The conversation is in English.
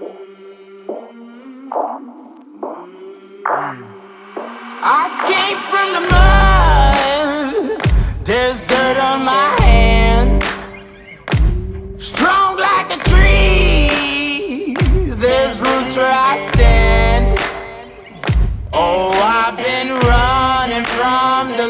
I came from the mud, there's dirt on my hands. Strong like a tree, there's roots where I stand. Oh, I've been running from the